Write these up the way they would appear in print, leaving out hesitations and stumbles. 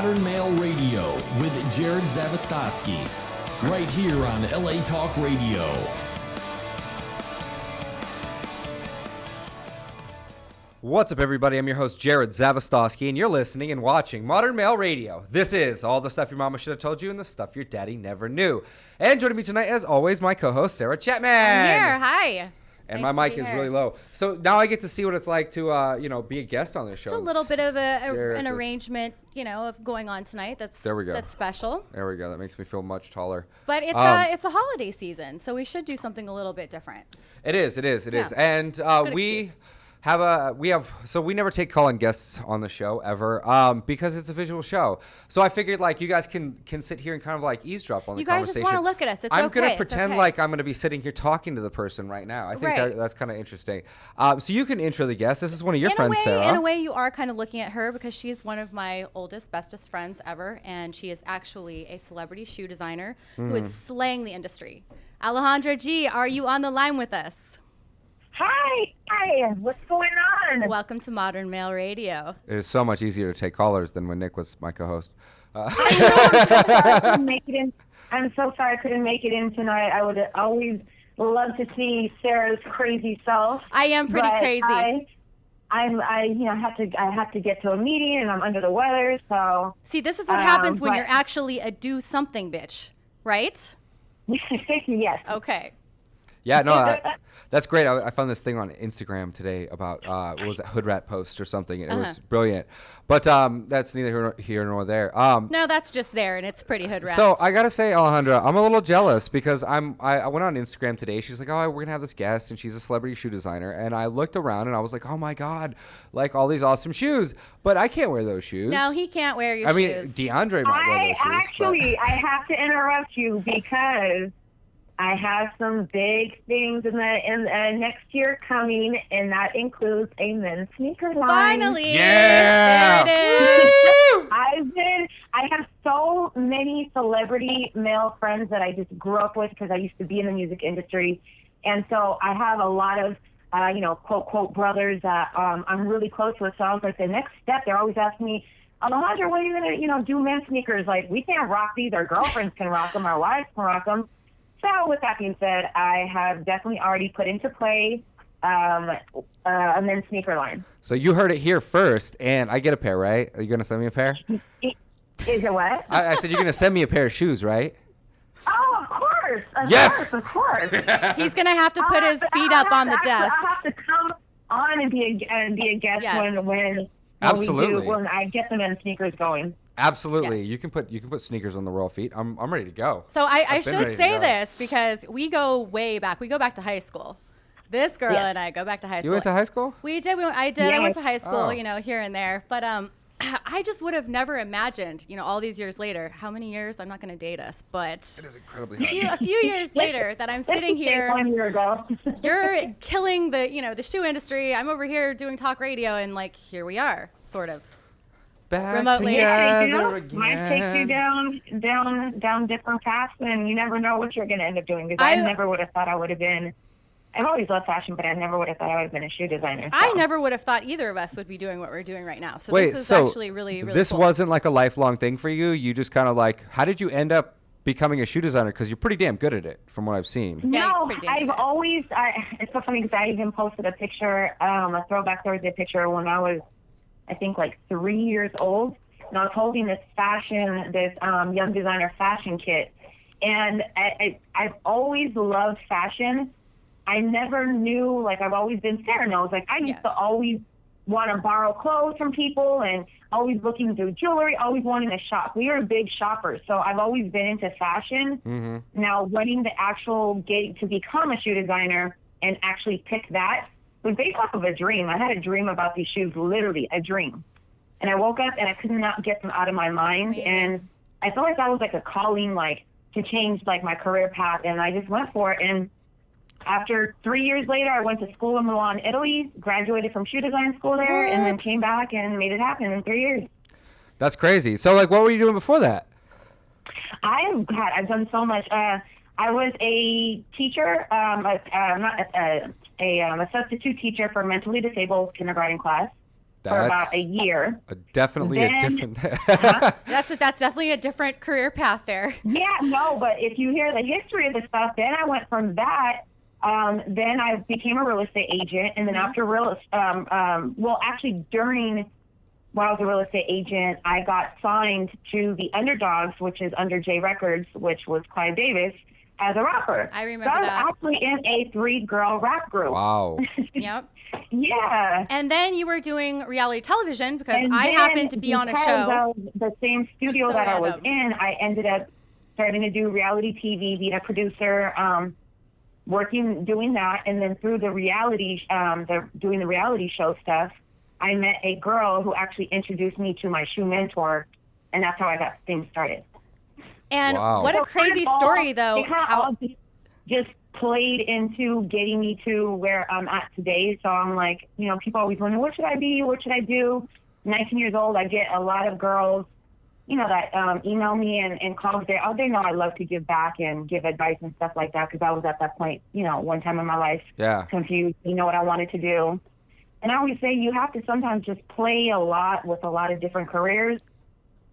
Modern Male Radio with Jerod Zavistoski, right here on LA Talk Radio. What's up, everybody? I'm your host, Jerod Zavistoski, and you're listening and watching Modern Male Radio. This is all the stuff your mama should have told you and the stuff your daddy never knew. And joining me tonight, as always, my co-host, Sarah Chapman. I'm here. Hi. And nice my mic is really low. So now I get to see what it's like to, be a guest on this show. It's a little bit of an arrangement, of going on tonight. There we go. That's special. There we go. That makes me feel much taller. But it's a holiday season, so we should do something a little bit different. It is. And we never take call-in guests on the show ever because it's a visual show. So I figured you guys can sit here and kind of eavesdrop on the conversation. You guys just want to look at us. It's I'm okay. going to pretend like I'm going to be sitting here talking to the person right now. I think that's kind of interesting. So you can intro the guest. This is one of your friends, Sarah. In a way, you are kind of looking at her because she's one of my oldest, bestest friends ever, and she is actually a celebrity shoe designer who is slaying the industry. Alejandra G, are you on the line with us? Hi, what's going on? Welcome to Modern Male Radio. It is so much easier to take callers than when Nick was my co-host. I'm so sorry I couldn't make it in tonight. I would always love to see Sarah's crazy self. I am pretty crazy. I have to get to a meeting and I'm under the weather, so. See, this is what happens when you're actually a do something bitch, right? Yes. Okay. Yeah, no, that's great. I found this thing on Instagram today about, what was it, Hood Rat post or something, and it was brilliant. But that's neither here nor there. No, that's just there, and it's pretty Hood Rat. So I got to say, Alejandra, I'm a little jealous because I went on Instagram today. She's like, oh, we're going to have this guest, and she's a celebrity shoe designer. And I looked around, and I was like, oh, my God, all these awesome shoes. But I can't wear those shoes. No, he can't wear your shoes. I mean, DeAndre might wear those shoes. I have to interrupt you because I have some big things in next year coming, and that includes a men's sneaker line. Finally, yeah, there it is. I have so many celebrity male friends that I just grew up with because I used to be in the music industry, and so I have a lot of quote brothers that I'm really close with. So I was like, the next step, they're always asking me, Alejandra, when are you gonna do men's sneakers? We can't rock these. Our girlfriends can rock them. Our wives can rock them. So with that being said, I have definitely already put into play a men's sneaker line. So you heard it here first, and I get a pair, right? Are you going to send me a pair? Is it what? I said you're going to send me a pair of shoes, right? Oh, of course. Of course. He's going to have to put his feet up on the desk. I'll have to come on and be a guest when Absolutely. when I get the men's sneakers going. Absolutely. Yes. You can put sneakers on the royal feet. I'm ready to go. So I should say this because we go way back. We go back to high school. This girl and I go back to high school. You went to high school? We did. I did. Yeah. I went to high school, here and there. But I just would have never imagined, all these years later, how many years, I'm not going to date us, but it is incredibly hard. a few years later that I'm sitting here. 1 year ago. You're killing the shoe industry. I'm over here doing talk radio, and here we are, sort of. Back remotely. together again. Might take you down different paths, and you never know what you're going to end up doing. Because I never would have thought I would have been. I've always loved fashion, but I never would have thought I would have been a shoe designer. So. I never would have thought either of us would be doing what we're doing right now. So this is actually really, really this cool. wasn't a lifelong thing for you? You just kind of how did you end up becoming a shoe designer? Because you're pretty damn good at it, from what I've seen. No, I've always. It's so funny because I even posted a picture, a throwback Thursday picture when I was, I think, 3 years old. And I was holding this young designer fashion kit. And I've always loved fashion. I never knew, I've always been Sarah knows. I used to always want to borrow clothes from people and always looking through jewelry, always wanting to shop. We were big shoppers, so I've always been into fashion. Mm-hmm. Now, winning the actual gig to become a shoe designer and actually pick that was based off of a dream. I had a dream about these shoes, literally a dream. And I woke up and I could not get them out of my mind. And I felt like that was a calling, to change my career path. And I just went for it. And after 3 years later, I went to school in Milan, Italy, graduated from shoe design school there, and then came back and made it happen in 3 years. That's crazy. So, what were you doing before that? I've done so much. I was a teacher, a substitute teacher for mentally disabled kindergarten class. for about a year. Definitely Then, a different. That's definitely a different career path there. Yeah, no, but if you hear the history of the stuff, then I went from that. Then I became a real estate agent, and then after during when I was a real estate agent, I got signed to the Underdogs, which is under J Records, which was Clive Davis, as a rapper. I remember so that. I was actually in a 3-girl rap group. Wow. Yep. Yeah. And then you were doing reality television because And I then, happened to be on a because show. of the same studio So that I was random. in, I ended up starting to do reality TV, being a producer, doing that, and then through the doing the reality show stuff, I met a girl who actually introduced me to my shoe mentor, and that's how I got things started. And Wow. what a So kind crazy of all- story, though. It kind of all just played into getting me to where I'm at today. So I'm like, people always wonder, what should I be? What should I do? 19 years old, I get a lot of girls, that email me and call me. They know I love to give back and give advice and stuff like that, because I was at that point, one time in my life, confused, what I wanted to do. And I always say you have to sometimes just play a lot with a lot of different careers,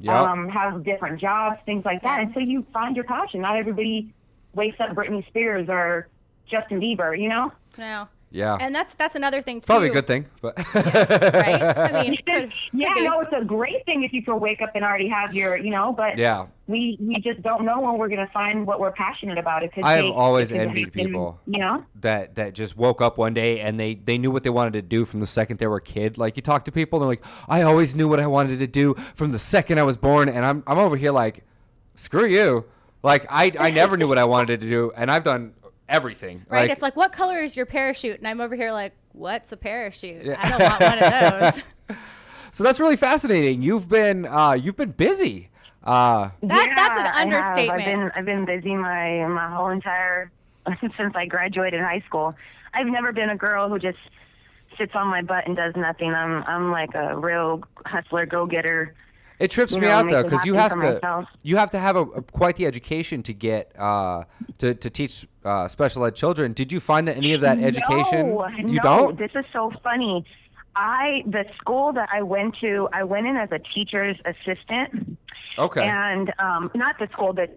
have different jobs, things like that, Yes. until you find your passion. Not everybody wakes up Britney Spears or Justin Bieber, No. Yeah. And that's another thing, too. Probably a good thing, but Right? I mean, Yeah, no, it's a great thing if you can wake up and already have your, but yeah. we just don't know when we're going to find what we're passionate about. It could I have take- always it could envied happen, people that just woke up one day and they knew what they wanted to do from the second they were a kid. Like, you talk to people and they're like, I always knew what I wanted to do from the second I was born, and I'm over here like, screw you. Like, I never knew what I wanted to do, and I've done everything. Right? It's like, what color is your parachute? And I'm over here like, what's a parachute? Yeah. I don't want one of those. So that's really fascinating. You've been busy. That's an I have. understatement. I've been busy my whole entire since I graduated high school. I've never been a girl who just sits on my butt and does nothing. I'm like a real hustler, go-getter. It trips me out make though, it because happen for myself. you have to have quite the education to get to teach special ed children. Did you find that any of that education? You don't? This is so funny. The school that I went in as a teacher's assistant. Okay. And not the school the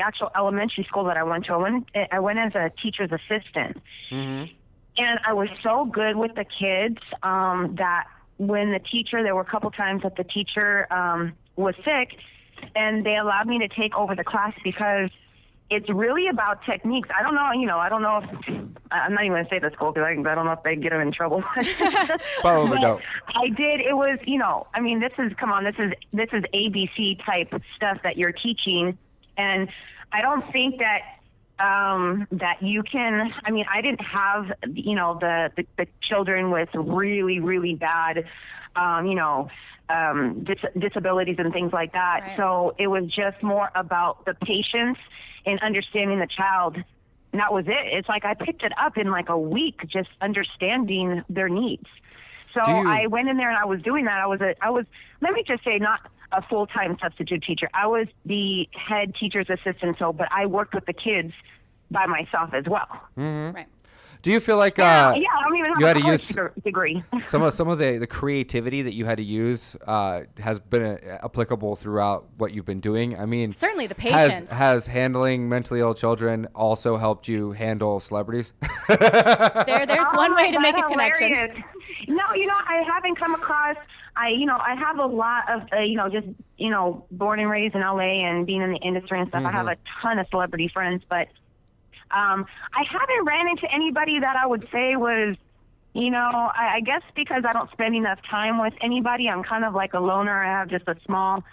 actual elementary school that I went to. I went as a teacher's assistant. Mm-hmm. And I was so good with the kids that when there were a couple times that the teacher was sick, and they allowed me to take over the class, because it's really about techniques. I don't know, I don't know if, I'm not even going to say the school, because I don't know if they get them in trouble. Probably don't. I did. It was, this is ABC type stuff that you're teaching. And I don't think that you can, I didn't have, the children with really, really bad, disabilities and things like that. Right. So it was just more about the patience and understanding the child. And that was it. It's like I picked it up in like a week, just understanding their needs. So I went in there and I was doing that. I was, let me just say, not a full-time substitute teacher. I was the head teacher's assistant. But I worked with the kids by myself as well. Mm-hmm. Right. Do you feel like I don't even you have had a to college use degree. some of the creativity that you had to use has been applicable throughout what you've been doing? I mean, Certainly the patience. Has handling mentally ill children also helped you handle celebrities? There's one way to make a That's connection. hilarious. No, I haven't come across. I have a lot of, born and raised in LA and being in the industry and stuff. I have a ton of celebrity friends, but I haven't ran into anybody that I would say was, I guess because I don't spend enough time with anybody. I'm kind of like a loner. I have just a small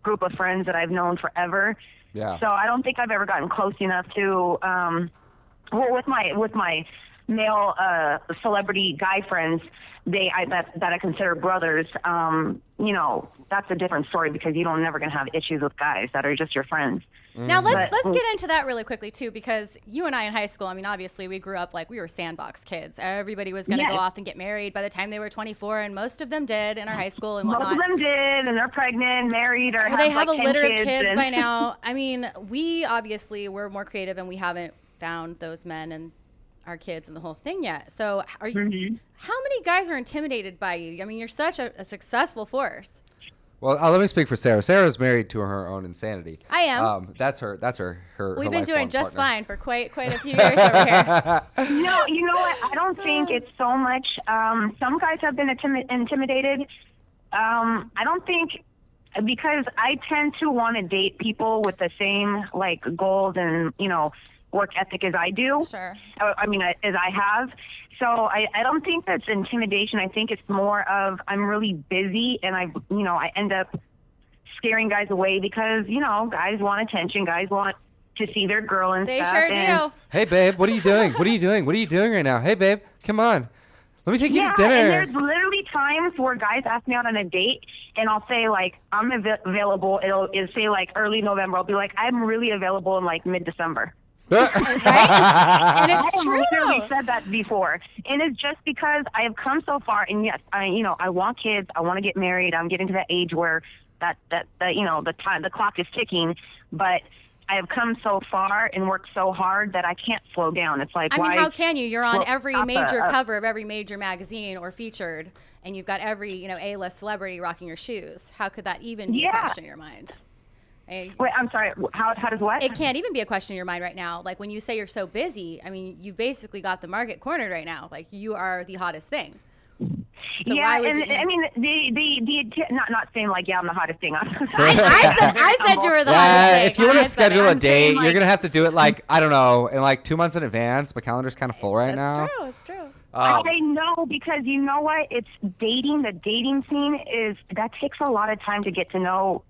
group of friends that I've known forever. Yeah. So I don't think I've ever gotten close enough to, with my male celebrity guy friends, that I consider brothers. That's a different story, because you're never going to have issues with guys that are just your friends. Now let's get into that really quickly too, because you and I in high school, obviously we grew up like we were sandbox kids. Everybody was going to go off and get married by the time they were 24, and most of them did in our high school and whatnot. Most of them did, and they're pregnant, married, or they have like a 10 litter of kids and- by now. We obviously were more creative, and we haven't found those men, and our kids and the whole thing yet. So are you, Mm-hmm. how many guys are intimidated by you? I mean, you're such a successful force. Well, let me speak for Sarah. Sarah's married to her own insanity. I am. That's her. We've been doing lifelong just partner. fine for quite a few years over here. No, you know what? I don't think it's so much. Some guys have been intimidated. I don't think, because I tend to want to date people with the same like goals and work ethic as I do. Sure. I mean, as I have. So I don't think that's intimidation. I think it's more of I'm really busy and I end up scaring guys away because, guys want attention. Guys want to see their girl and They stuff. sure and, do. Hey, babe, what are you doing? What are you doing? What are you doing right now? Hey, babe, come on. Let me take you Yeah, to dinner. and there's literally times where guys ask me out on a date, and I'll say, like, I'm available. It'll say, like, early November. I'll be like, I'm really available in, like, mid-December. Right? And I it's have true. literally said that before, and it's just because I have come so far. And yes, I want kids. I want to get married. I'm getting to that age where the clock is ticking. But I have come so far and worked so hard that I can't slow down. It's like, I mean, why? how can you? You're on Well, every stop major a- cover of every major magazine or featured, and you've got every A-list celebrity rocking your shoes. How could that even be a Yeah. question in your mind? Wait, I'm sorry. How does what? It can't even be a question in your mind right now. Like when you say you're so busy, I mean, you've basically got the market cornered right now. Like you are the hottest thing. So yeah, why would and you? I mean, not saying like, yeah, I'm the hottest thing. I said you were the hottest Yeah, thing. if you want I to said it. schedule a I'm saying, date, you're like- going to have to do it like, I don't know, in like 2 months in advance. My calendar's kind of full right now. It's true. It's true. I know, because you know what? It's dating. The dating scene that takes a lot of time to get to know,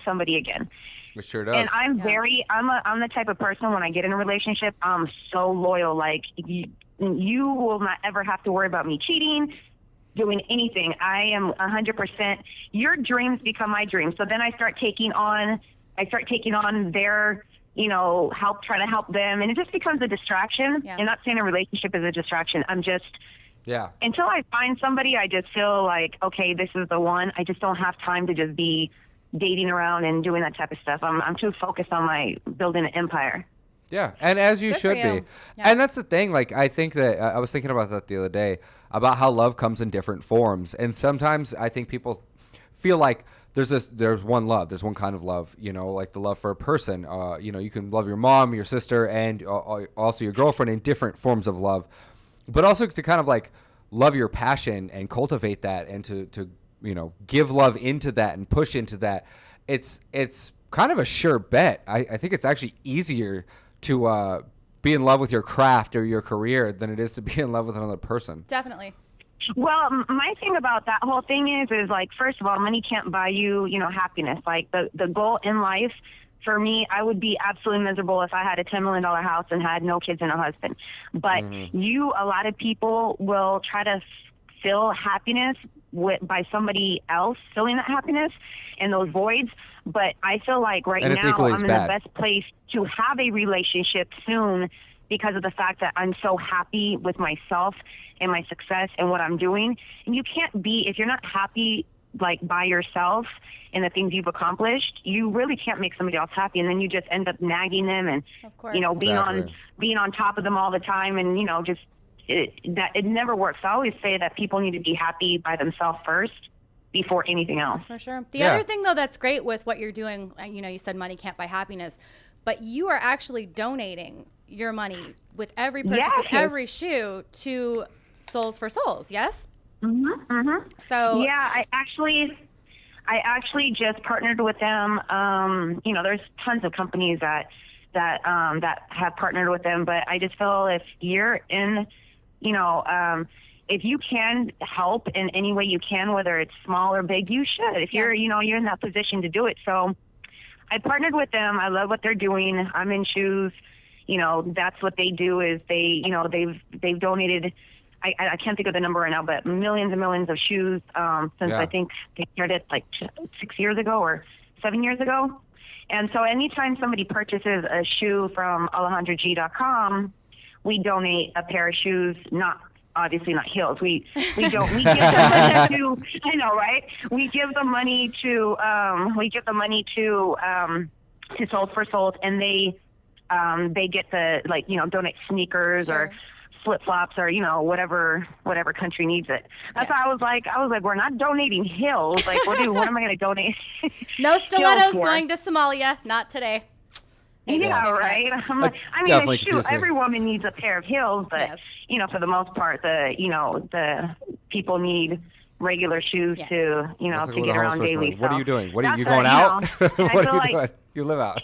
somebody again. It sure does. And I'm the type of person, when I get in a relationship, I'm so loyal. Like you will not ever have to worry about me cheating, doing anything. I am 100%. Your dreams become my dreams. So then I start taking on their, trying to help them. And it just becomes a distraction. Yeah. And not saying a relationship is a distraction. I'm just, yeah. until I find somebody, I just feel like, okay, this is the one. I just don't have time to just be dating around and doing that type of stuff. I'm too focused on my building an empire. Yeah, and as you Good for should you. be. Yeah. And that's the thing. Like, I think that I was thinking about that the other day, about how love comes in different forms. And sometimes I think people feel like there's one love. There's one kind of love, like the love for a person. You can love your mom, your sister, and also your girlfriend in different forms of love. But also to kind of like love your passion and cultivate that, and to give love into that and push into that. It's kind of a sure bet. I think it's actually easier to be in love with your craft or your career than it is to be in love with another person. Definitely. Well, my thing about that whole thing is like, first of all, money can't buy you, happiness. Like the goal in life, for me, I would be absolutely miserable if I had a $10 million house and had no kids and a husband. But a lot of people will try to fill happiness by somebody else filling that happiness and those voids. But I feel like right And it's now equally I'm as in bad. the best place to have a relationship soon, because of the fact that I'm so happy with myself and my success and what I'm doing. And you can't be, if you're not happy like by yourself and the things you've accomplished, you really can't make somebody else happy. And then you just end up nagging them and, Of course. being on top of them all the time. And, it never works. I always say that people need to be happy by themselves first before anything else. For sure. The Yeah. other thing, though, that's great with what you're doing, you said money can't buy happiness, but you are actually donating your money with every purchase of Yes. every shoe to Souls for Souls, yes? Mm-hmm. So Yeah, I actually just partnered with them. There's tons of companies that have partnered with them, but I just feel if you're in, if you can help in any way you can, whether it's small or big, you should. If you're in that position to do it. So I partnered with them. I love what they're doing. I'm in shoes. That's what they do is they've donated. I can't think of the number right now, but millions and millions of shoes since I think they started like 6 years ago or 7 years ago. And so anytime somebody purchases a shoe from AlejandraG.com, we donate a pair of shoes, obviously not heels. We give the money to, I know, right? We give the money to Souls for Souls, and they get donate sneakers or flip-flops or, whatever country needs it. That's Yes. why I was like, we're not donating hills. Like, what am I going to donate? No stilettos Hills for? going to Somalia. Not today. Maybe Yeah, maybe right. not. I'm like, definitely shoot, confused me. every woman needs a pair of heels, but Yes. For the most part, the people need regular shoes Yes. to, That's to like what get the around homeless person daily. like, what are So you doing? What are you that's going a, out? I What are feel you like doing? You live out.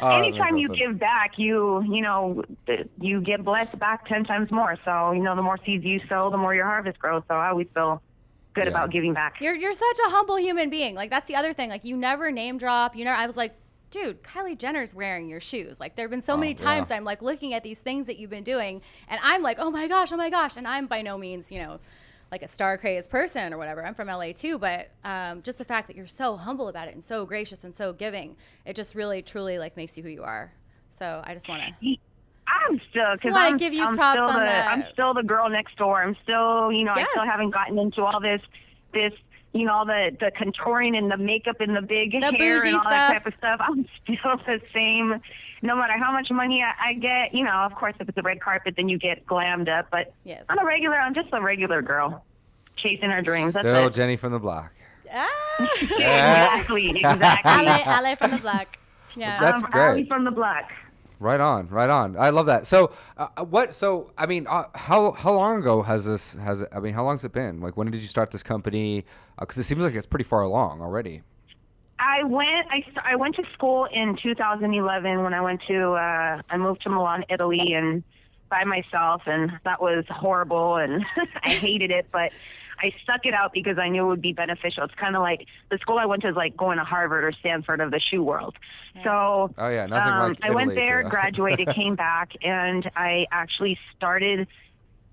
Oh, that makes anytime no you sense. give back, you get blessed back 10 times more. So, the more seeds you sow, the more your harvest grows. So I always feel good Yeah. about giving back. You're such a humble human being. Like, that's the other thing. Like, you never name drop. I was like, dude, Kylie Jenner's wearing your shoes. Like, there have been so many times yeah. I'm like looking at these things that you've been doing, and I'm like, oh my gosh. And I'm by no means, like a star crazed person or whatever. I'm from LA too, but just the fact that you're so humble about it and so gracious and so giving, it just really truly like makes you who you are. So I just want to. I'm still, Just because wanna I'm, give you I'm props still on the, that. I'm still the girl next door. I'm still, I Yes. still haven't gotten into all this, all the contouring and the makeup and the big hair bougie and all that stuff. type of stuff. I'm still the same, no matter how much money I get. Of course, if it's a red carpet, then you get glammed up. But Yes. I'm just a regular girl chasing her dreams. That's Still it. Jenny from the block. Ah. Exactly. Ale from the block. Yeah. That's I'm great. Ali from the block. Right on. I love that. So, how long ago how long has it been? Like, when did you start this company? Because it seems like it's pretty far along already. I went to school in 2011 when I moved to Milan, Italy, and by myself, and that was horrible, and I hated it, but I stuck it out because I knew it would be beneficial. It's kind of like the school I went to is like going to Harvard or Stanford of the shoe world. So Oh yeah, nothing like I went Italy there, to- graduated, came back, and I actually started.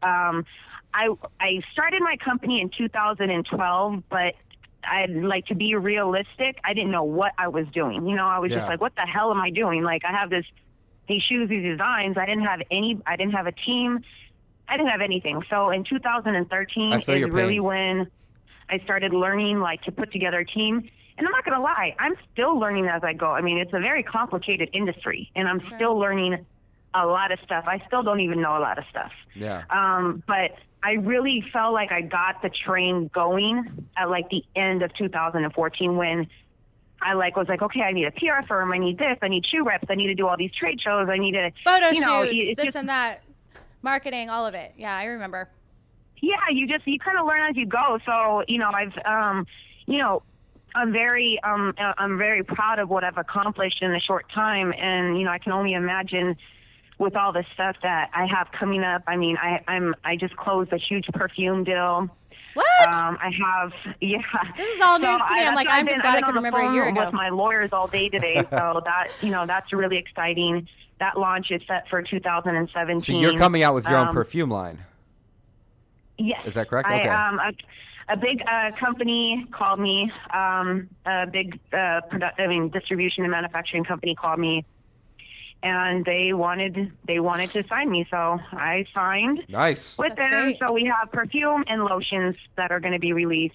I started my company in 2012, but to be realistic, I didn't know what I was doing. I was Yeah. just like, what the hell am I doing? Like, I have these shoes, these designs. I didn't have a team. I didn't have anything. So in 2013 I is feel your really pain. when I started learning, to put together a team. And I'm not going to lie, I'm still learning as I go. I mean, it's a very complicated industry, and I'm still learning a lot of stuff. I still don't even know a lot of stuff. Yeah. But I really felt like I got the train going at the end of 2014 when I was like, okay, I need a PR firm. I need this. I need shoe reps. I need to do all these trade shows. I need to Photo it's shoots, this just- and that, marketing, all of it. Yeah, I remember. Yeah, you kind of learn as you go. So, I'm very proud of what I've accomplished in a short time. And, I can only imagine with all the stuff that I have coming up. I mean, I just closed a huge perfume deal. What? I have, yeah. This is all news to me. I'm like, I'm just glad I can can remember a year ago. with my lawyers all day today. So that, that's really exciting. That launch is set for 2017. So you're coming out with your own Um, perfume line. Yes. Is that correct? Okay. A big company called me. A big distribution and manufacturing company called me, and they wanted to sign me. So I signed Nice. with That's them. great. So we have perfume and lotions that are going to be released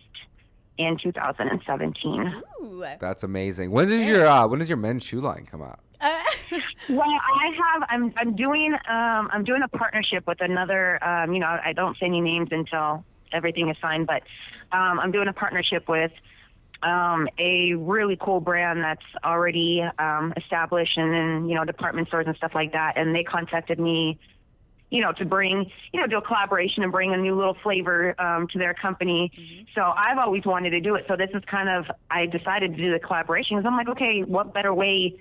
in 2017. Ooh. That's amazing. When does your men's shoe line come out? Well, I'm doing a partnership with another. I don't say any names until everything is signed, but I'm doing a partnership with a really cool brand that's already established and in department stores and stuff like that. And they contacted me, to bring, do a collaboration and bring a new little flavor to their company. Mm-hmm. So I've always wanted to do it. So this is I decided to do the collaboration because I'm like, okay, what better way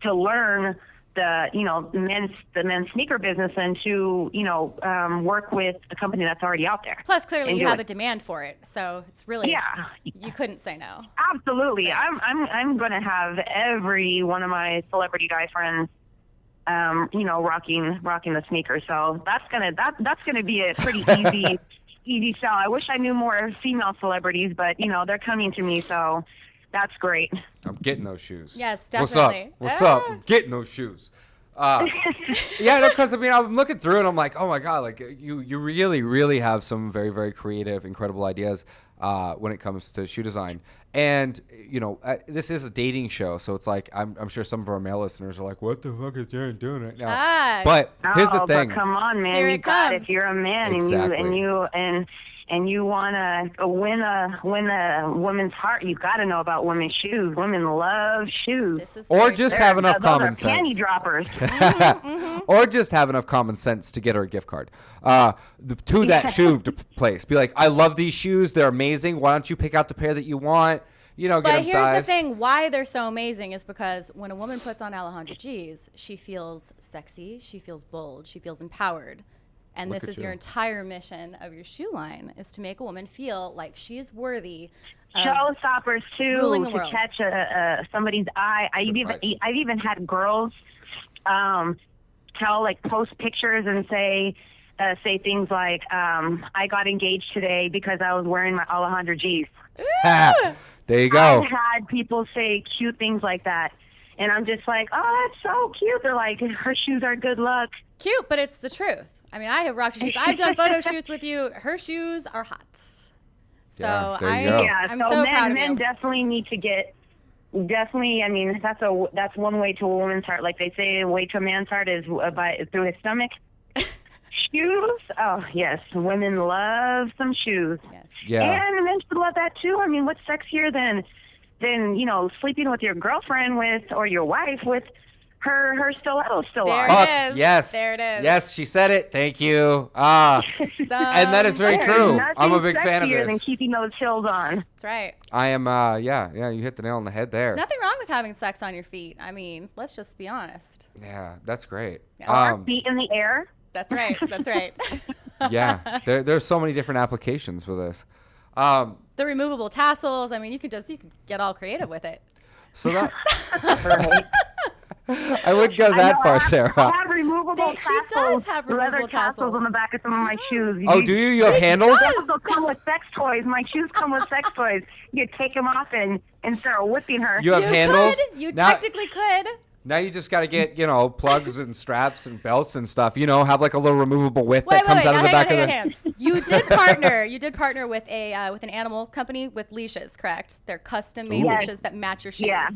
to learn the men's sneaker business and to work with a company that's already out there. Plus, clearly and you do have it. a demand for it, so it's really you couldn't say no. Absolutely. I'm going to have every one of my celebrity guy friends rocking the sneakers. So that's gonna be a pretty easy sell. I wish I knew more female celebrities, but they're coming to me, so that's great. I'm getting those shoes. Yes, What's definitely. up? What's up? I'm getting those shoes. Yeah, because I mean, I'm looking through and I'm like, oh my god, like you really, really have some very, very creative, incredible ideas when it comes to shoe design. And this is a dating show, so it's like I'm sure some of our male listeners are like, what the fuck is Jared doing right now? But here's the thing. But come on, man, Here you it got comes. if you're a man Exactly. and you want to win a woman's heart, you got to know about women's shoes. Women love shoes. This is Or very just true. have enough Those common are sense. panty droppers. Or just have enough common sense to get her a gift card to that shoe place. Be like, I love these shoes. They're amazing. Why don't you pick out the pair that you want? Get them But here's sized. the thing: why they're so amazing is because when a woman puts on Alejandra G's, she feels sexy, she feels bold, she feels empowered. And Look this at is your you. entire mission of your shoe line, is to make a woman feel like she is worthy of Showstoppers too, ruling the to world. catch somebody's eye. I've even had girls post pictures and say things like, I got engaged today because I was wearing my Alejandra G's. There you go. I've had people say cute things like that, and I'm just like, oh, that's so cute. They're like, her shoes are good luck. Cute, but it's the truth. I mean, I have rocked your shoes. I've done photo shoots with you. Her shoes are hot. So Yeah, there you go. I'm so proud of men you. definitely need to get. Definitely, I mean, that's one way to a woman's heart. Like they say, a way to a man's heart is through his stomach. Shoes? Oh, yes. Women love some shoes. Yes. Yeah. And men should love that too. I mean, what's sexier than sleeping with your girlfriend or your wife with her stilettos still There on? it Fuck, is. yes. There it is. Yes, she said it. Thank you. And that is very There's true. nothing I'm a big fan of sexier than this. keeping those heels on. That's right. I am, yeah, you hit the nail on the head there. Nothing wrong with having sex on your feet. I mean, let's just be honest. Yeah, that's great. Yeah. Or feet in the air. That's right. That's right. Yeah, there's so many different applications for this. The removable tassels. I mean, you could get all creative with it. So that Right. I wouldn't go that far, Sarah. I have removable She tassels. does have leather removable tassels tassels. on the back of some of my shoes. Oh, do you? You have handles? Those come with sex toys. My shoes come with sex toys. You take them off and start whipping her. You have handles? Could. You Now- technically could. Now you just got to get, plugs and straps and belts and stuff. Have like a little removable whip that comes out of the back of the. Hang on. You did partner. You did partner with an animal company with leashes, correct? They're custom made Yes. leashes that match your shoes. Yeah.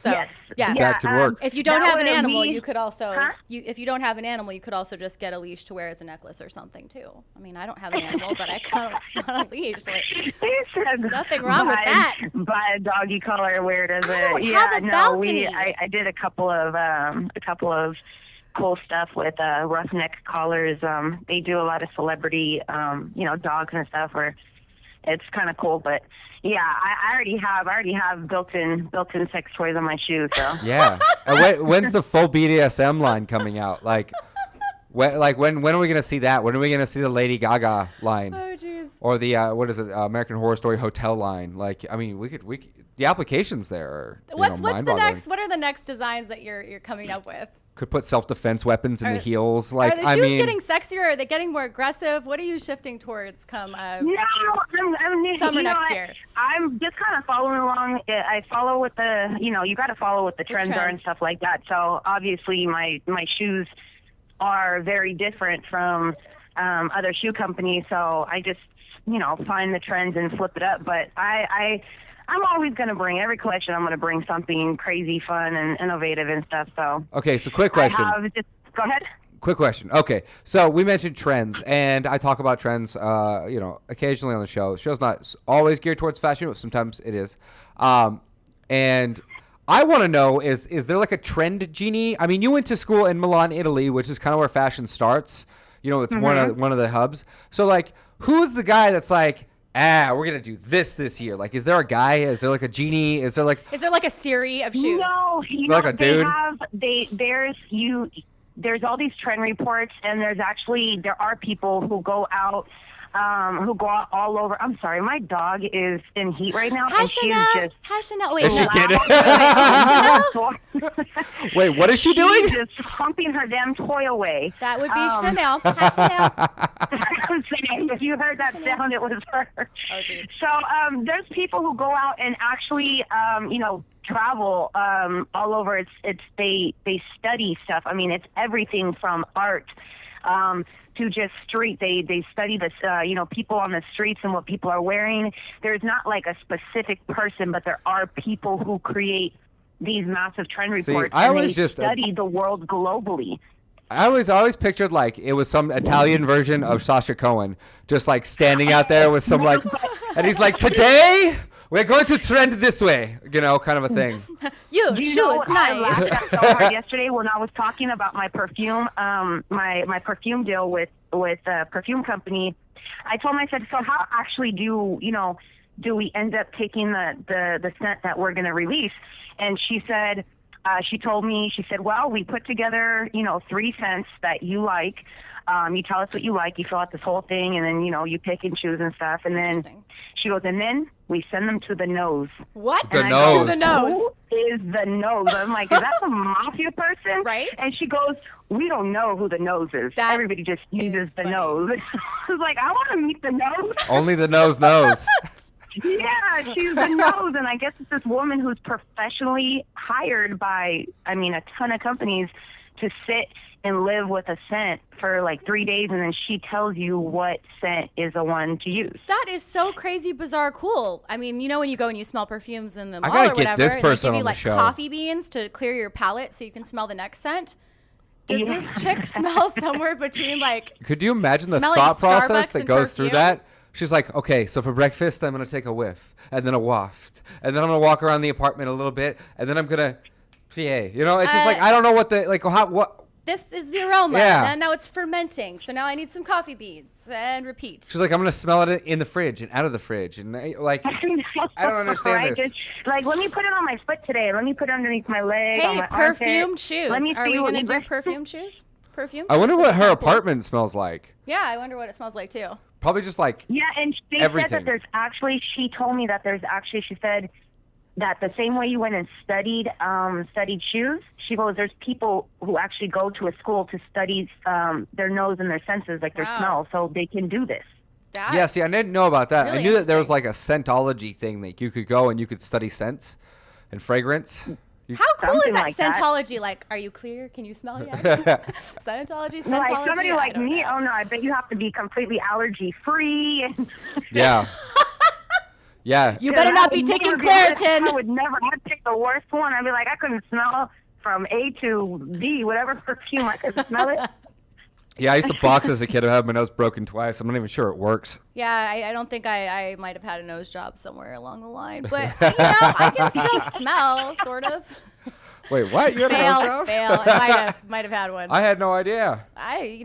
So Yes. yes. That could work. If you don't That have an would animal, be- you could also Huh? if you don't have an animal, you could also just get a leash to wear as a necklace or something too. I mean, I don't have an animal, but I kind of want a leash. Like, There's nothing wrong with that. Buy a doggy collar, wear it as I don't a have a balcony. I did a couple of cool stuff with roughneck collars. They do a lot of celebrity dogs and stuff where it's kind of cool, but yeah, I already have built-in sex toys on my shoes. So Yeah. When's the full BDSM line coming out? Like when are we gonna see that? When are we gonna see the Lady Gaga line? oh jeez. Or the what is it? American Horror Story hotel line? Like, I mean, we could the applications there are What's the mind-boggling. next? What are the next designs that you're coming up with? Could put self-defense weapons in the Are- heels. Like, Are the I shoes mean, getting sexier? Are they getting more aggressive? What are you shifting towards come no, I'm summer you know, next year? I'm just kind of following along. I follow with the you got to follow what the trends are trends. and stuff like that. So obviously my shoes are very different from other shoe companies. So I just find the trends and flip it up. But I'm always going to bring every collection. I'm going to bring something crazy, fun, and innovative and stuff. So okay, so quick question. Go ahead. Quick question. Okay, so we mentioned trends, and I talk about trends, occasionally on the show. The show's not always geared towards fashion, but sometimes it is. And I want to know, is there like a trend genie? I mean, you went to school in Milan, Italy, which is kind of where fashion starts. It's one of the hubs. So, like, who's the guy that's like, we're going to do this year? Like, is there a guy? Is there like a genie? Is there like a Siri of shoes? No, like a dude? There's all these trend reports, and there are people who go out all over. I'm sorry, my dog is in heat right now, Hi, and Chanel. she's just Hi, Chanel. Wait, Is she no. kidding? Chanel? Wait, what is she doing? She's just humping her damn toy away. That would be Chanel. Hi, Chanel. I'm saying, if you heard that sound, it was her. Oh, geez. So there's people who go out and actually, travel all over. They study stuff. I mean, it's everything from art to just street. They study this, people on the streets and what people are wearing. There's not like a specific person, but there are people who create these massive trend reports. I and always they just study the world globally. I always pictured like it was some Italian version of Sasha Cohen, just like standing out there with some like, and he's like, today we're going to trend this way, kind of a thing. You shoes, I nice. laughed so hard yesterday when I was talking about my perfume, my perfume deal with a perfume company. I told them, I said, so how actually do we end up taking the scent that we're going to release? And she said, she told me, she said, well, we put together, 3 scents that you like. You tell us what you like. You fill out this whole thing, and then, you pick and choose and stuff. And then she goes, and then we send them to the nose. What? The And nose. To the nose. Who is the nose? I'm like, is that a mafia person? Right. And she goes, we don't know who the nose is. That Everybody just uses is the funny. nose. I was like, I want to meet the nose. Only the nose knows. Yeah, she's the nose, and I guess it's this woman who's professionally hired by, a ton of companies to sit and live with a scent for like 3 days, and then she tells you what scent is the one to use. That is so crazy, bizarre, cool. I mean, when you go and you smell perfumes in the mall gotta or get whatever, this and person they give you on the like show. coffee beans to clear your palate so you can smell the next scent. Does Yeah. this chick smell somewhere between like? Could you imagine the smelling thought process Starbucks that and goes through perfume? that? She's like, okay, so for breakfast, I'm going to take a whiff, and then a waft, and then I'm going to walk around the apartment a little bit, and then I'm going to, it's just like, I don't know what what. This is the aroma, Yeah. and now it's fermenting. So now I need some coffee beans and repeat. She's like, I'm going to smell it in the fridge and out of the fridge, and I don't understand Right? this. Just, like, let me put it on my foot today. Let me put it underneath my leg. on Hey, my armpit. perfumed shoes. Let me Are see we what gonna you do like. perfume shoes? Perfume. I wonder shoes? what That's her kinda cool. apartment smells like. Yeah, I wonder what it smells like too. Probably just like Yeah, and they everything. said that there's actually, she told me that there's actually, she said that the same way you went and studied shoes, she goes, there's people who actually go to a school to study their nose and their senses, like their Wow. smell, so they can do this. Yeah, see, I didn't know about that. really I knew that there was interesting. like a scentology thing that you could go and you could study scents and fragrance. How cool Something is that like that. Scentology? Like, are you clear? Can you smell yet? Scientology, Scentology. Like somebody I like don't me, know. oh no, I bet you have to be completely allergy free. Yeah. Yeah. You better not be taking Claritin. I would never. I'd pick the worst one. I'd be like, I couldn't smell from A to D, whatever perfume I could smell it. Yeah, I used to box as a kid. I had my nose broken twice. I'm not even sure it works. Yeah, I don't think I might have had a nose job somewhere along the line, but I can still smell, sort of. Wait, what? You had a nose job? Fail. I might have had one. I had no idea. I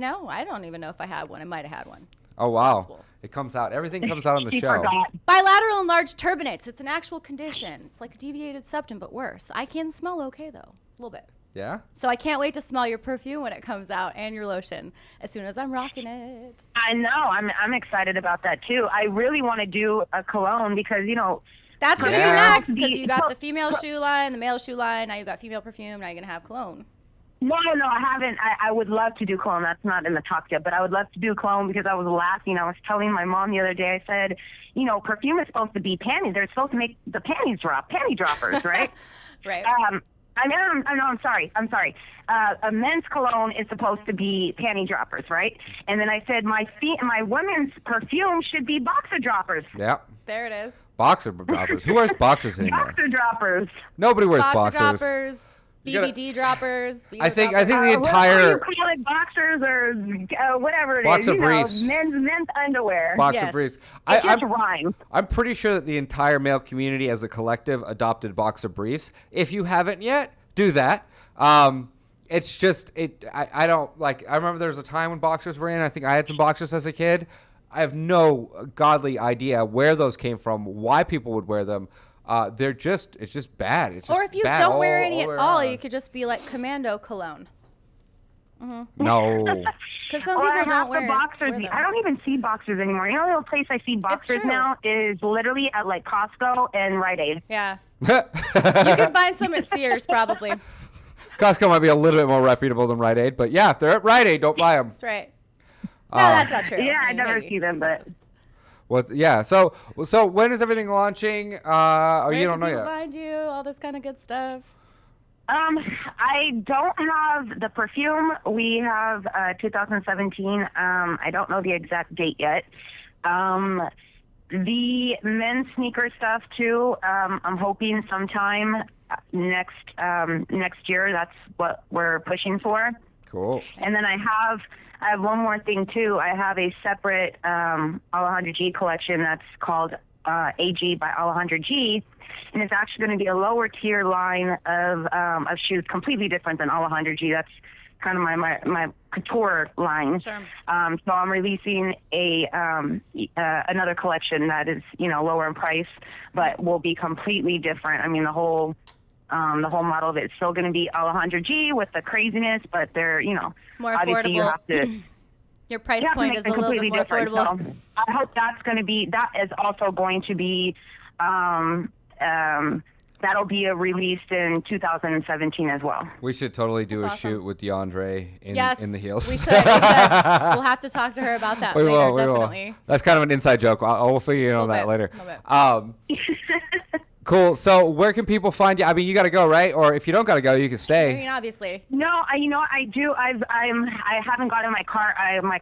don't even know if I had one. I might have had one. Oh, It's wow. possible. It comes out. Everything comes out on the She show. forgot. Bilateral enlarged turbinates. It's an actual condition. It's like deviated septum, but worse. I can smell okay, though. A little bit. Yeah? So I can't wait to smell your perfume when it comes out and your lotion as soon as I'm rocking it. I know. I'm excited about that too. I really want to do a cologne because That's going to Yeah. be next because The- you got the female shoe line, the male shoe line. Now you got female perfume. Now you're going to have cologne. No, I haven't. I would love to do cologne. That's not in the talk yet, but I would love to do cologne because I was laughing. I was telling my mom the other day, I said, perfume is supposed to be panties. They're supposed to make the panties drop, panty droppers, right? Right. I'm sorry. A men's cologne is supposed to be panty droppers, right? And then I said my women's perfume should be boxer droppers. Yeah. There it is. Boxer droppers. Who wears boxers anymore? Boxer droppers. Nobody wears Boxer boxers. droppers, You gotta- BBD droppers. I think the What do entire you call it, boxers or whatever it is? Boxer briefs. Men's underwear. boxer Yes. briefs. It just rhymes. I'm pretty sure that the entire male community as a collective adopted boxer briefs. If you haven't yet, do that. It's just I don't like. I remember there was a time when boxers were in. I think I had some boxers as a kid. I have no godly idea where those came from, why people would wear them. It's just bad. It's just Or if you bad don't wear all any the way at all, around. you could just be like commando cologne. No. Because some Well, people I don't have wear the boxers. them. I don't even see boxers anymore. The only place I see boxers true. now is literally at like Costco and Rite Aid. Yeah. You can find some at Sears probably. Costco might be a little bit more reputable than Rite Aid, but yeah, if they're at Rite Aid, don't buy them. That's right. No, that's not true. Yeah, I mean, never maybe. see them, but What? Yeah. So when is everything launching? Or Where you don't can know people yet? find you? All this kind of good stuff. I don't have the perfume. We have 2017. I don't know the exact date yet. The men's sneaker stuff too. I'm hoping sometime next year. That's what we're pushing for. Cool. And then I have one more thing too. I have a separate Alejandra G collection that's called AG by Alejandra G, and it's actually going to be a lower tier line of shoes, completely different than Alejandra G. That's kind of my couture line. Sure. So I'm releasing another collection that is lower in price, but will be completely different. I mean the whole model of it's still going to be Alejandra G with the craziness, but they're More obviously affordable. you have to. Your price You have to point make is a them little bit completely more different. affordable. So I hope that is also going to be that'll be released in 2017 as well. We should totally do That's a awesome. shoot with DeAndre Yes, in the heels. we should. We'll have to talk to her about that We later, will. definitely. That's kind of an inside joke. We'll figure out that later. Cool. So where can people find you? I mean, you got to go, right? Or if you don't got to go, you can I stay. mean, obviously. No, I do. I haven't gotten my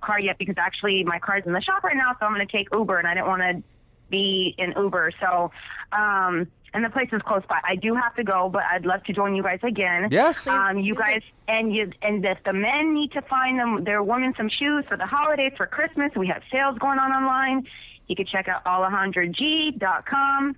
car yet because actually my car's in the shop right now, so I'm going to take Uber, and I didn't want to be in Uber. So, and the place is close by. I do have to go, but I'd love to join you guys again. Yes. You guys, and if the men need to find their women some shoes for the holidays, for Christmas, we have sales going on online. You can check out AlejandraG.com.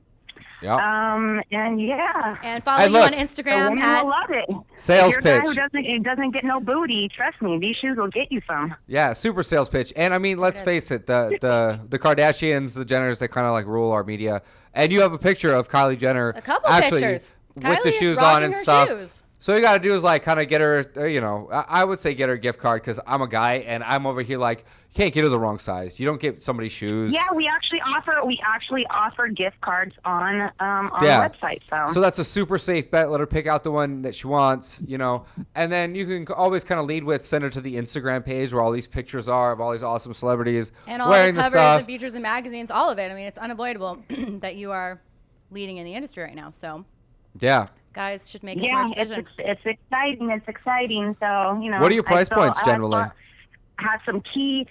Yeah. And yeah. And follow you on The Instagram women at will love it. Sales if you're a pitch. guy who doesn't get no booty, trust me, these shoes will get you some. Yeah, super sales pitch. And I mean, let's face it, the Kardashians, the Jenners, they kind of like rule our media. And you have a picture of Kylie Jenner. a couple actually, pictures. with Kylie the is shoes rocking on and her stuff. shoes. So you got to do is like kind of get her, I would say get her a gift card because I'm a guy and I'm over here like, you can't get her the wrong size. You don't get somebody shoes. Yeah, we actually offer gift cards on our website. So that's a super safe bet. Let her pick out the one that she wants, and then you can always kind of lead with send her to the Instagram page where all these pictures are of all these awesome celebrities And all wearing the covers stuff. and features and magazines, all of it. I mean, it's unavoidable that you are leading in the industry right now. So Yeah. guys should make a smart decision. It's exciting. It's exciting. So What are your price points generally? I have some key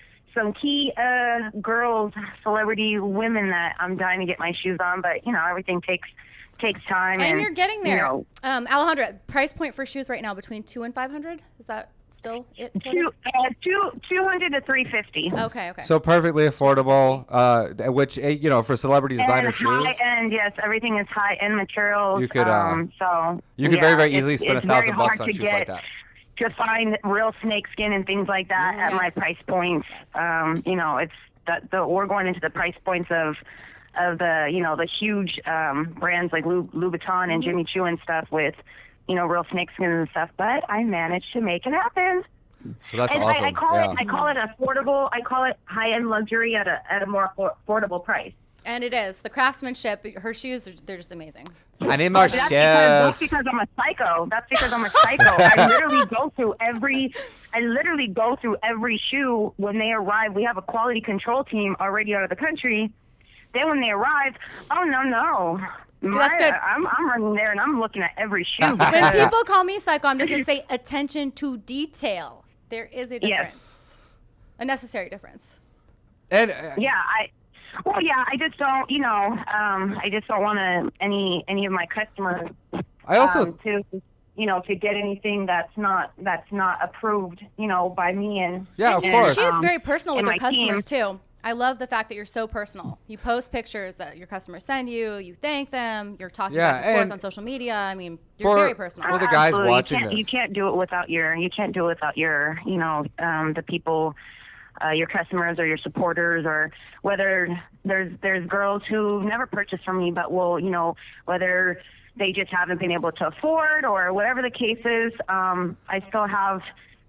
girls, celebrity women that I'm dying to get my shoes on, but everything takes time. And you're getting there. You know, Alejandra, price point for shoes right now between $200 and $500. Is that still it? sort of? 200 to 350. Okay. So perfectly affordable, which for celebrity designer And shoes, high end, yes, everything is high end materials. You could, so you could very, very easily it's spend very $1,000 hard on to shoes get like that. To find real snakeskin and things like that at my Yes. price points. Yes. It's we're going into the price points of the huge brands like Louis Vuitton and Jimmy Choo and stuff with real snakeskin and stuff. But I managed to make it happen. So that's And awesome. I call it affordable. I call it high end luxury at a more affordable price. And it is. The craftsmanship, her shoes, they're just amazing. I need more shoes. That's because I'm a psycho. I literally go through every shoe when they arrive. We have a quality control team already out of the country. Then when they arrive, oh no. that's good. I'm running there and I'm looking at every shoe. When people call me psycho, I'm just going to say attention to detail. There is a difference. Yes. A necessary difference. And I just don't, I just don't want any of my customers I also to get anything that's not approved, by me and of And course. she is very personal with and her my customers, too. I love the fact that you're so personal. You post pictures that your customers send you. You thank them. You're talking back and forth and on social media. I mean, you're very personal. For the guys Absolutely. watching You can't do it without your the people, your customers or your supporters, or whether there's girls who never purchased from me but will, whether they just haven't been able to afford or whatever the case is. I still have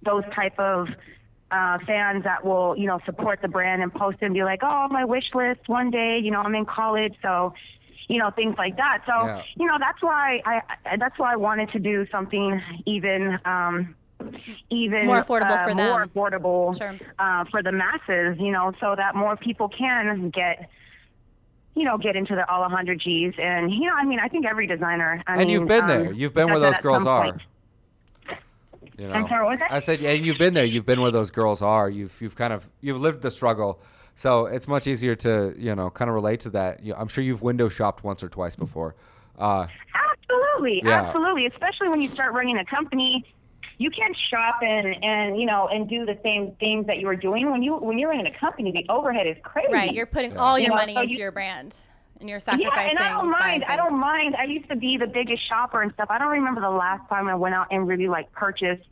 those type of fans that will, support the brand and post and be like, oh, my wish list one day, I'm in college, so, things like that. So, that's why I wanted to do something even More affordable for them. more affordable Sure. for the masses, so that more people can get get into the Alejandra G's. And, I think every designer. And you've been there. You've been where those girls are. I'm sorry, what was that? I said, and you've been there. You've been where those girls are. You've lived the struggle. So it's much easier to, kind of relate to that. I'm sure you've window shopped once or twice before. Absolutely. Yeah. Absolutely. Especially when you start running a company. You can't shop and do the same things that you were doing when you're in a company. The overhead is crazy. Right, you're putting all your money into your brand, and you're sacrificing. Yeah, and I don't mind. I used to be the biggest shopper and stuff. I don't remember the last time I went out and really purchased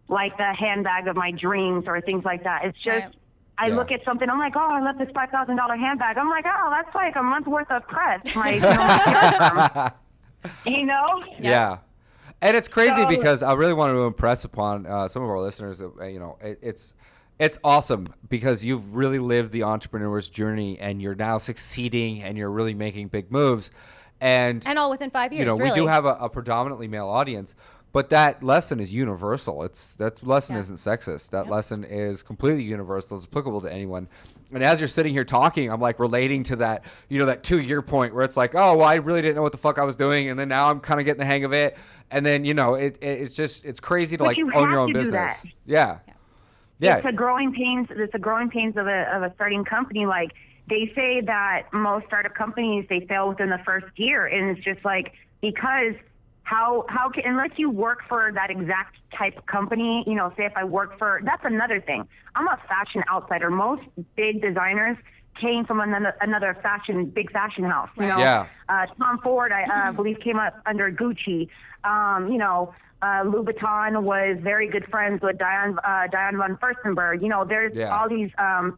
the handbag of my dreams or things like that. It's just I look at something. I'm like, oh, I love this $5,000 handbag. I'm like, oh, that's like a month's worth of press. Yeah. And it's crazy because I really wanted to impress upon some of our listeners that, it's awesome because you've really lived the entrepreneur's journey and you're now succeeding and you're really making big moves. And all within 5 years, we do have a predominantly male audience, but that lesson is universal. That lesson isn't sexist. That lesson is completely universal. It's applicable to anyone. And as you're sitting here talking, I'm relating to that, that 2-year point where it's like, oh, well, I really didn't know what the fuck I was doing. And then now I'm kind of getting the hang of it. And then, it's crazy to own your own business. Yeah. It's a growing pains. It's a growing pains of a starting company. They say that most startup companies, they fail within the first year. And it's just because how can, unless you work for that exact type of company, say if I work for, that's another thing. I'm a fashion outsider. Most big designers came from another big fashion house. Tom Ford, I believe, came up under Gucci. Louboutin was very good friends with Diane von Furstenberg. There's all these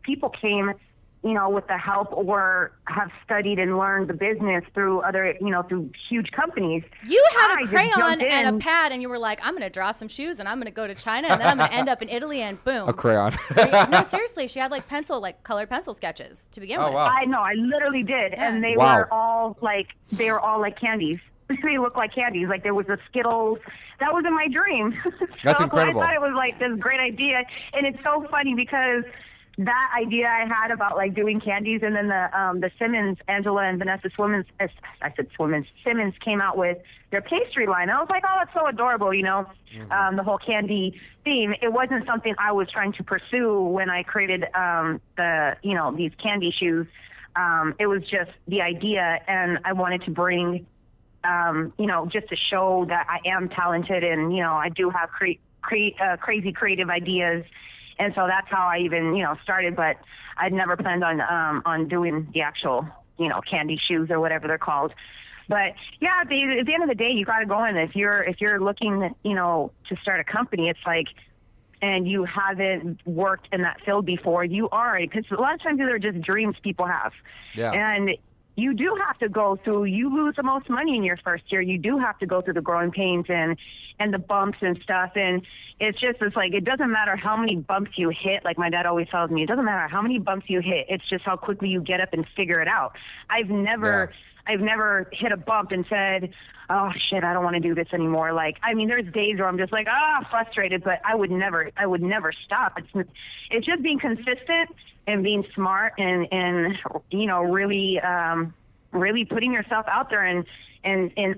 people came, with the help or have studied and learned the business through other, through huge companies. You had a crayon and a pad, and you were like, I'm going to draw some shoes, and I'm going to go to China, and then I'm going to end up in Italy, and boom. A crayon. No, seriously, she had colored pencil sketches to begin with. Wow. I know, I literally did, and they were all like candies. They look like candies. There was a Skittles. That was in my dream. That's incredible. I thought it was this great idea, and it's so funny because that idea I had about doing candies, and then the Simmons, Angela and Vanessa Simmons came out with their pastry line. I was like, oh, that's so adorable, the whole candy theme. It wasn't something I was trying to pursue when I created these candy shoes. It was just the idea, and I wanted to bring just to show that I am talented and, I do have crazy creative ideas. And so that's how I even, started, but I'd never planned on doing the actual, candy shoes or whatever they're called. But yeah, at the end of the day, you got to go in. If you're looking, to start a company, it's and you haven't worked in that field before, you are, because a lot of times they're just dreams people have. Yeah. And you do have to go through, you lose the most money in your first year. You do have to go through the growing pains and the bumps and stuff. And it's it doesn't matter how many bumps you hit. Like my dad always tells me, it doesn't matter how many bumps you hit. It's just how quickly you get up and figure it out. I've never hit a bump and said, oh shit, I don't want to do this anymore. There's days where I'm just frustrated, but I would never stop. It's just being consistent and being smart and really putting yourself out there and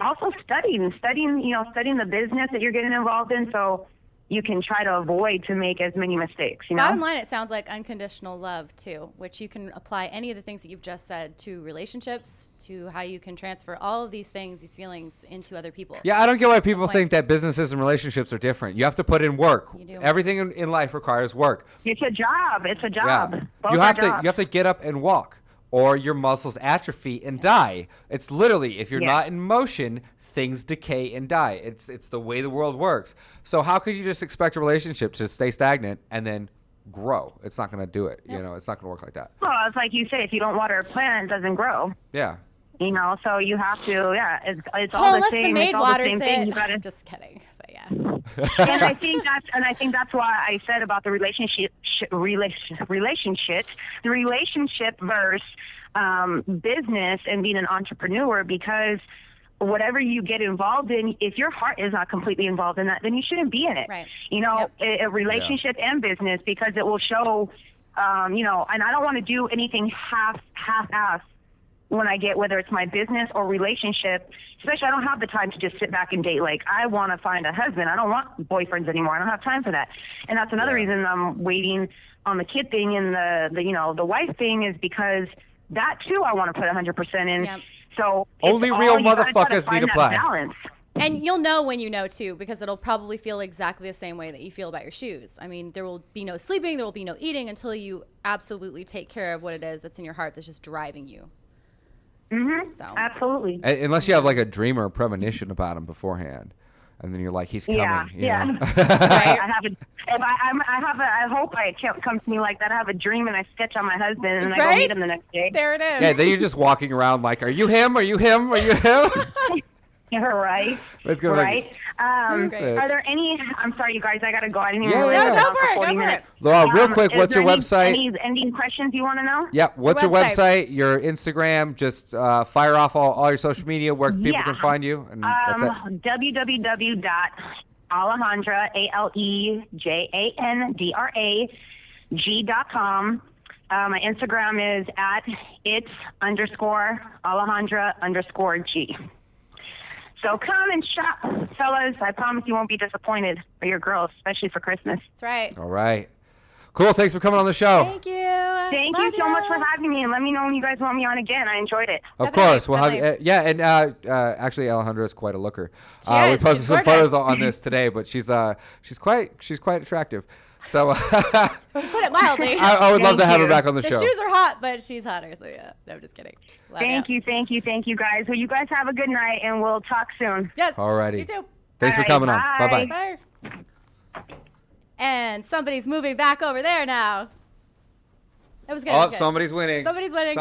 also studying the business that you're getting involved in, so you can try to avoid to make as many mistakes. Bottom line, it sounds like unconditional love too, which you can apply any of the things that you've just said to relationships, to how you can transfer all of these things, these feelings into other people. Yeah, I don't get why people think that businesses and relationships are different. You have to put in work. You do. Everything in life requires work. It's a job. Yeah. You have to get up and walk, or your muscles atrophy and die. It's literally, if you're not in motion, things decay and die. It's the way the world works. So how could you just expect a relationship to stay stagnant and then grow? It's not going to do it. It's not going to work like that. Well, it's like you say, if you don't water a plant, it doesn't grow. Yeah. So you have to, it's all the same. The maid it's all waters the same thing. You gotta, just kidding, but yeah. and I think that's why I said about the relationship versus business and being an entrepreneur, because whatever you get involved in, if your heart is not completely involved in that, then you shouldn't be in it. Right. A relationship and business, because it will show, and I don't want to do anything half-ass when I get, whether it's my business or relationship, especially I don't have the time to just sit back and date. Like, I want to find a husband. I don't want boyfriends anymore. I don't have time for that. And that's another reason I'm waiting on the kid thing and the wife thing, is because that too I want to put 100% in. Yep. So only real motherfuckers need to play. Balance. And you'll know when you know, too, because it'll probably feel exactly the same way that you feel about your shoes. I mean, there will be no sleeping, there will be no eating until you absolutely take care of what it is that's in your heart that's just driving you. Mm-hmm. So. Absolutely. Unless you have like a dream or a premonition about him beforehand. And then you're like, he's coming. Yeah. Know? Right. I hope it comes to me like that. I have a dream and I sketch on my husband and I go meet him the next day. There it is. Yeah, then you're just walking around like, are you him? Are you him? Are you him? You're right. Let's go. Right. Are there any? I'm sorry, you guys. I gotta go. I didn't even go for it. Laura, real quick, what's your website? Any ending questions you want to know? Yeah. What's your website? Your Instagram? Just fire off all your social media where people can find you. And that's it. www.alejandra ALEJANDRA.G.com. My Instagram is @it's_Alejandra_G. So come and shop, fellas. I promise you won't be disappointed for your girls, especially for Christmas. That's right. All right. Cool. Thanks for coming on the show. Thank you. Thank you so much for having me, and let me know when you guys want me on again. I enjoyed it. Of course. We'll have and actually Alejandra is quite a looker. We posted some photos on this today, but she's quite attractive. So to put it mildly, I would love to have her back on the show. The shoes are hot, but she's hotter. So yeah, no, I'm just kidding. Thank you, guys. Well, you guys have a good night, and we'll talk soon. Yes. Alrighty. You too. Thanks for coming on. Bye. Bye. And somebody's moving back over there now. It was good. Oh, somebody's winning. Somebody's winning.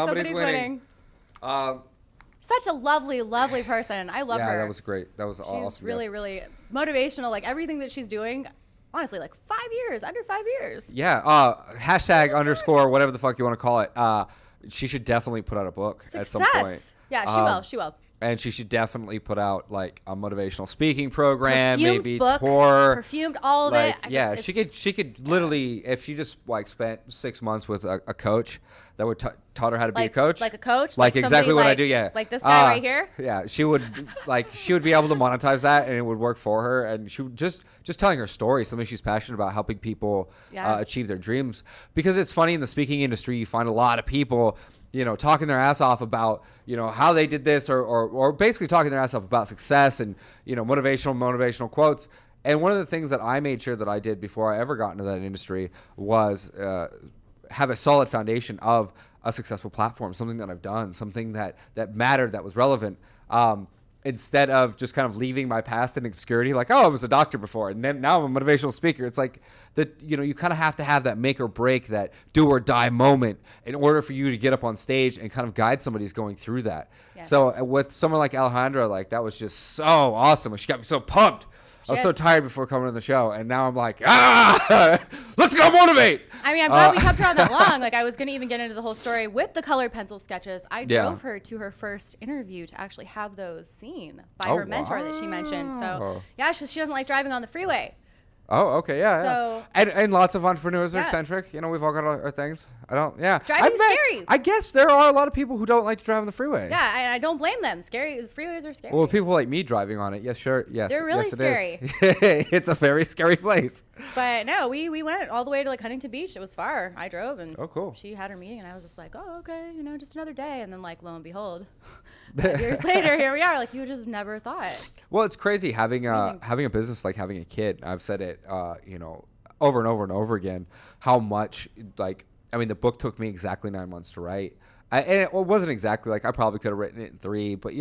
Such a lovely, lovely person. I love her. Yeah, that was great. That was awesome. She's really, really motivational. Like everything that she's doing. Honestly, like 5 years, under 5 years. Yeah. #_ whatever the fuck you want to call it. She should definitely put out a book at some point. Yeah, she will. And she should definitely put out like a motivational speaking program, Perfumed maybe book, tour. Perfumed, all of like, it. Yeah, she could literally, if she just like spent 6 months with a coach that would taught her how to be a coach. Like a coach? Like exactly what I do, yeah. Like this guy right here? Yeah, she would be able to monetize that and it would work for her. And she would just telling her story, something she's passionate about, helping people achieve their dreams. Because it's funny, in the speaking industry, you find a lot of people talking their ass off about, how they did this or basically talking their ass off about success and, motivational quotes. And one of the things that I made sure that I did before I ever got into that industry was have a solid foundation of a successful platform, something that I've done, something that mattered, that was relevant. Instead of just kind of leaving my past in obscurity, like, I was a doctor before, and then now I'm a motivational speaker. It's like that, you kind of have to have that make or break, that do or die moment in order for you to get up on stage and kind of guide somebody who's going through that. Yes. So with someone like Alejandra, like that was just so awesome. She got me so pumped. I was so tired before coming on the show, and now I'm like, let's go motivate. I mean, I'm glad we kept her on that long. Like, I was going to even get into the whole story with the colored pencil sketches. I drove her to her first interview to actually have those seen by her mentor that she mentioned. So, yeah, she doesn't like driving on the freeway. Oh, okay, yeah. And lots of entrepreneurs are eccentric. We've all got our things. Driving's scary. I guess there are a lot of people who don't like to drive on the freeway. Yeah, and I don't blame them. Freeways are scary. Well, people like me driving on it, yes, sure, yes. They're really scary. It's a very scary place. But no, we went all the way to like Huntington Beach. It was far. I drove, and cool. She had her meeting, and I was just like, oh, okay, just another day. And then like, lo and behold, 5 years later, here we are. Like, you just never thought. Well, it's crazy having a business like having a kid. I've said it, over and over and over again, how much the book took me exactly 9 months to write. And it wasn't exactly I probably could have written it in 3, but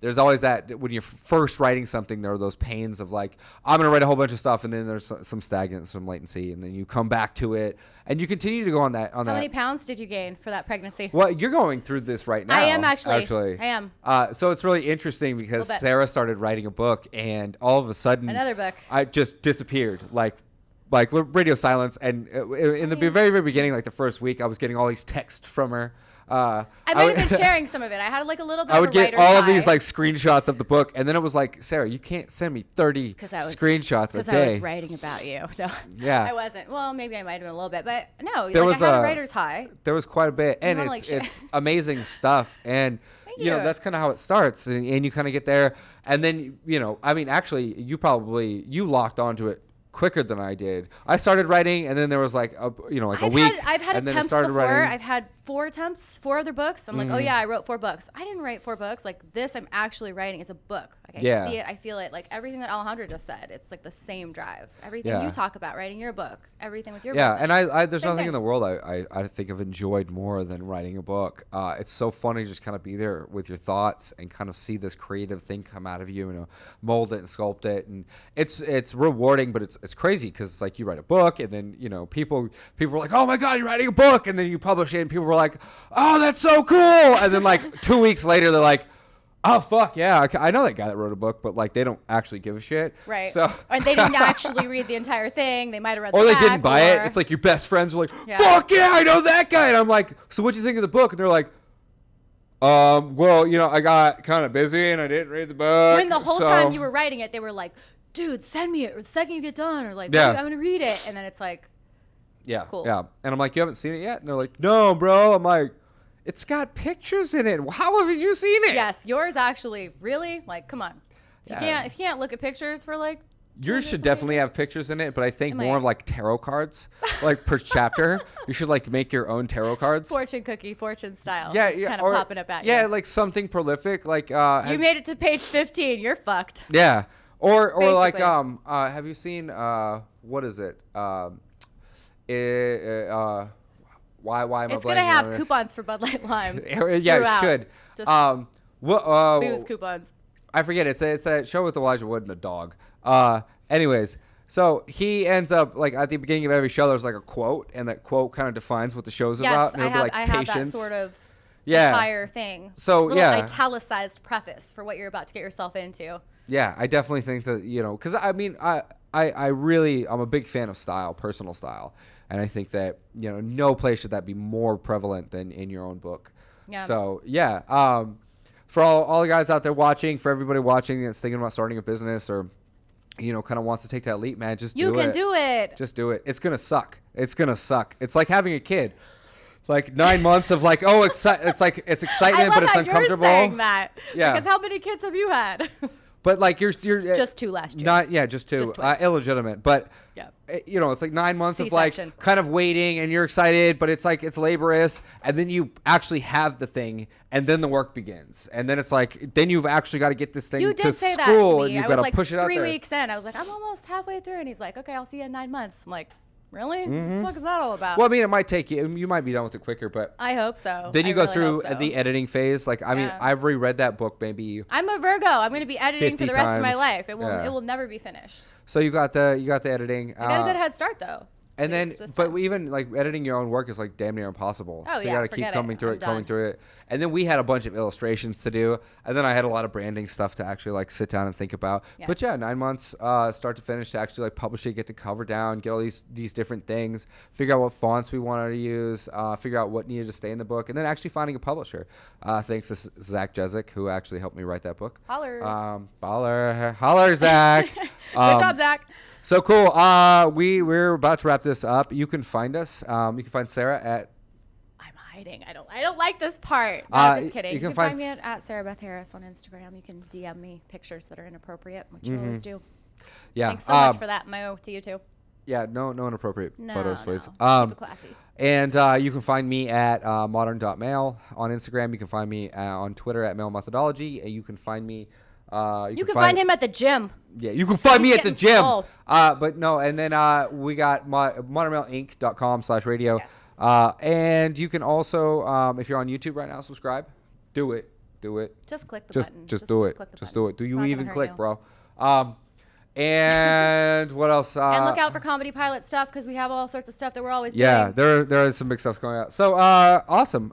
there's always that when you're first writing something, there are those pains of I'm going to write a whole bunch of stuff, and then there's some stagnant, some latency, and then you come back to it, and you continue to go on that. How many pounds did you gain for that pregnancy? Well, you're going through this right now. I am actually. I am. So it's really interesting because Sarah started writing a book, and all of a sudden, another book. I just disappeared, like radio silence. And in the very, very beginning, the first week, I was getting all these texts from her. I might have been sharing some of it. I had like a little bit I of would a get writer's all of high. these like screenshots of the book, and then it was like, Sarah, you can't send me 30 screenshots a Because day. I was writing about you. No, Yeah. I wasn't. Well, maybe I might have been a little bit, but no, There like was I had a- a writer's high. There was quite a bit, and wanna, it's like, it's amazing stuff, and Thank you know you. that's kind of how it starts, and you kind of get there, and then I mean, actually, you locked onto it quicker than I did. I started writing, and then there was like a week. I've had and then I attempts started before. writing. I've had 4 attempts, 4 other books. I'm like, oh yeah, I wrote 4 books. I didn't write 4 books. Like this, I'm actually writing. It's a book. Like I see it, I feel it. Like everything that Alejandra just said, it's like the same drive. Everything Yeah. you talk about, writing your book, everything with your Yeah, business. and I there's Same nothing thing. in the world I think I've enjoyed more than writing a book. It's so funny to just kind of be there with your thoughts and kind of see this creative thing come out of you, mold it and sculpt it, and it's rewarding, but it's crazy because it's like you write a book and then people are like, oh my god, you're writing a book, and then you publish it and people were like, oh that's so cool, and then like 2 weeks later they're like, oh fuck yeah, I know that guy that wrote a book, but like they don't actually give a shit. Right. So and they didn't actually read the entire thing. They might have read or the they back, didn't buy it. or- It's like your best friends are like, Yeah. fuck yeah, I know that guy. And I'm like, so what'd you think of the book? And they're like, well, I got kind of busy and I didn't read the book. when the whole so- time you were writing it, they were like, dude, send me it the second you get done, or like, Yeah. I'm gonna read it, and then it's like, Yeah. Cool. Yeah. And I'm like, you haven't seen it yet? And they're like, no, bro. I'm like, it's got pictures in it. How haven't you seen it? yes, yours actually, really, like, come on. Yeah. If you can't look at pictures for like, Yours should 220 definitely have pictures in it, but I think It more might. of like tarot cards, like per chapter. You should like make your own tarot cards. fortune cookie, fortune style. Yeah, just yeah, kind of or- popping up at you. Yeah, like something prolific, like You have- made it to page 15. You're fucked. yeah, or like Basically. have you seen what is it? Why am I It's blanking gonna on have this? coupons for Bud Light Lime. Yeah, it throughout. should. Just booze coupons. I forget. It's a show with Elijah Wood and the dog. Anyways, so he ends up like at the beginning of every show, there's like a quote, and that quote kind of defines what the show's Yes, about. And I it'll have, be like I have that patience. sort of Yeah. entire thing. So, little yeah. italicized preface for what you're about to get yourself into. Yeah, I definitely think that because I mean, I'm a big fan of style, personal style, and I think that no place should that be more prevalent than in your own book. Yeah. So yeah, for all the guys out there watching, for everybody watching that's thinking about starting a business or kind of wants to take that leap, man, just You do can it. do it. Just do it. It's gonna suck. It's gonna suck. It's like having a kid. Like 9 months of like, oh, it's like it's I excitement, love but it's how uncomfortable. you're saying that. Yeah. Because how many kids have you had? But like you're Just 2 last year. Not just 2. Just twins. Illegitimate, but Yeah. it's like 9 months of like C-section. kind of waiting, and you're excited, but it's like it's laborious, and then you actually have the thing, and then the work begins, and then it's like then you've actually got to get this thing You to did say that school, to and me. you've I got was to like push it out 3 there. weeks in. I was like, I'm almost halfway through. And he's like, okay, I'll see you in 9 months. I'm like, really? Mm-hmm. What the fuck is that all about? Well, I mean, it might take you might be done with it quicker, but I hope so. then you I go really through hope so. the editing phase. Like, I mean, Yeah. I've reread that book maybe. I'm a Virgo. I'm going to be editing for 50 the rest of my times. life. It will Yeah. it will never be finished. So you got the editing. I got a good head start though. And then, It's just but time. even like editing your own work is like damn near impossible. Oh, so you yeah, got to keep forget it. coming through I'm it, going done. through it. And then we had a bunch of illustrations to do, and then I had a lot of branding stuff to actually like sit down and think about. Yes. But yeah, 9 months, start to finish, to actually like publish it, get the cover down, get all these different things, figure out what fonts we wanted to use, figure out what needed to stay in the book, and then actually finding a publisher. Thanks to Zach Jezik, who actually helped me write that book. Holler. Holler, Zach. Good job, Zach. So cool. We're about to wrap this up. You can find us. You can find Sarah at. I'm hiding. I don't like this part. No, Uh, I'm just kidding. you You can can find find me s- at Sarah Beth Harris on Instagram. You can DM me pictures that are inappropriate, which you always do. Yeah. Thanks so much for that, Mo. To you too. Yeah. No inappropriate No, photos, please. Keep it classy. And you can find me at modern.mail on Instagram. You can find me on Twitter at Mail Methodology. And you can find me. You can find him at the gym. Yeah, you can find me He's at the getting gym. swole. But no, and then we got modernmailinc.com/radio. Yes. And you can also, if you're on YouTube right now, subscribe. Do it. Just click the Just button. do it. Click the Just button. do it. Do It's you not gonna even hurt click, you. bro? And what else? And look out for Comedy Pilot stuff because we have all sorts of stuff that we're always Yeah, doing. there is some big stuff going up. So awesome.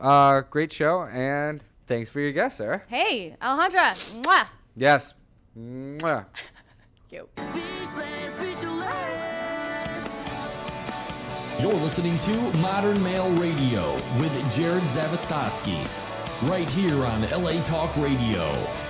Great show, and thanks for your guest, Sarah. Hey, Alejandra. Mwah. Yes. Mwah. Cute. You're listening to Modern Male Radio with Jerod Zavistoski, right here on LA Talk Radio.